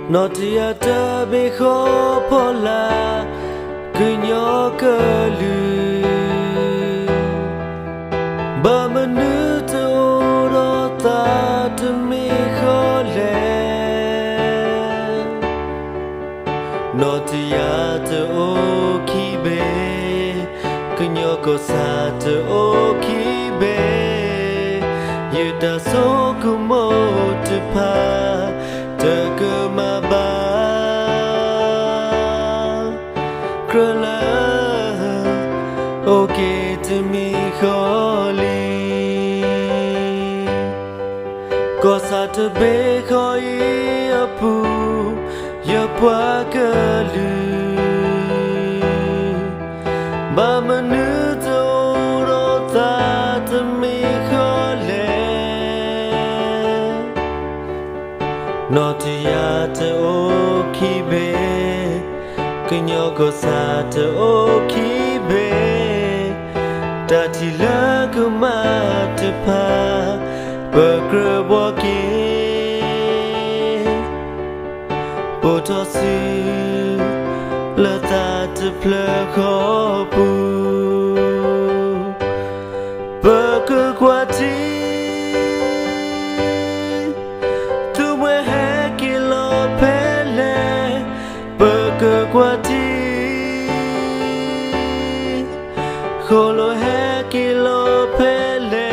Notia tabe khopola kunyo kalu Bamanu to rota to me khole Notia to okibe kunyo kosa to okibe Yuda so kumo to pa Takumaba Krala Okay to me holy Kosa to be koi apu Yapwa kalu Bamanu to rota to me holy Notia te okibe Kunyoko sa te okibe Tati laguma te pa Bakrabwaki Potosu Lata te plekopu Bakrabwati Kwati Kholo hai kilo pele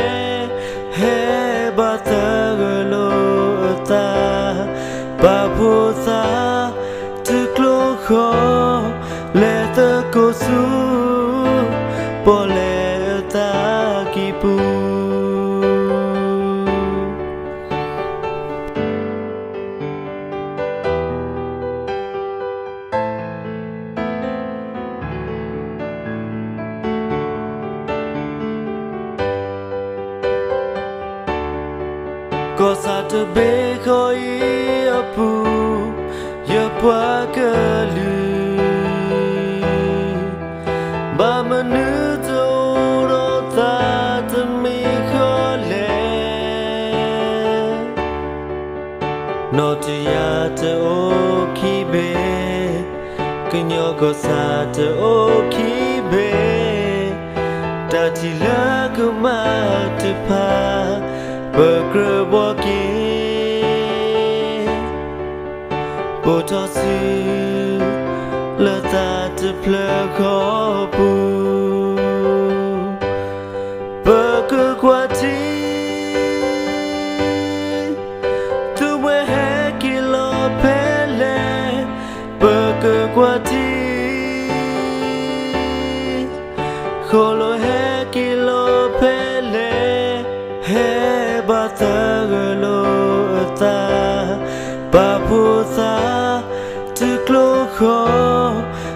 hai batagalo ta bapusa tuklo kho let ko su pole ta kipu Kosa to be koi apu Yapwa kalu Bamanu to rota to me khole Notia te okibe Kunyoko sa te okibe Tati laguma te pa Bakrabwaki Potosu Lata te plekopu Bakrabwati Tuwe hai kilo pele Bakrabwati Kholo hai kilo pele Hai batagalo ta bapusa tuklo kho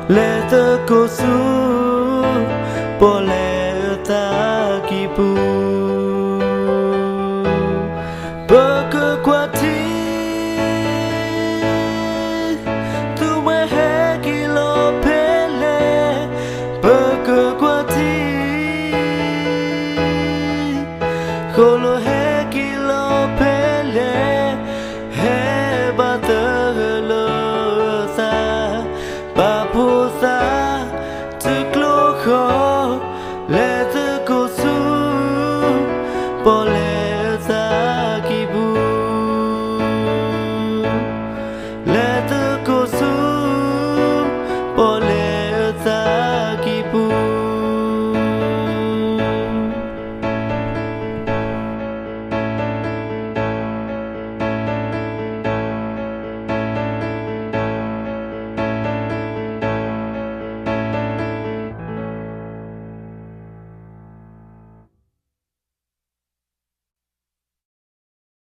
let ko su pole ta kipu Bakwati Tuwe hai kilo pele Bakwati Kholo hai kilo pele hai batagalo sa bapusa tuklo kho let ko su pole sa kibu let ko su pole sa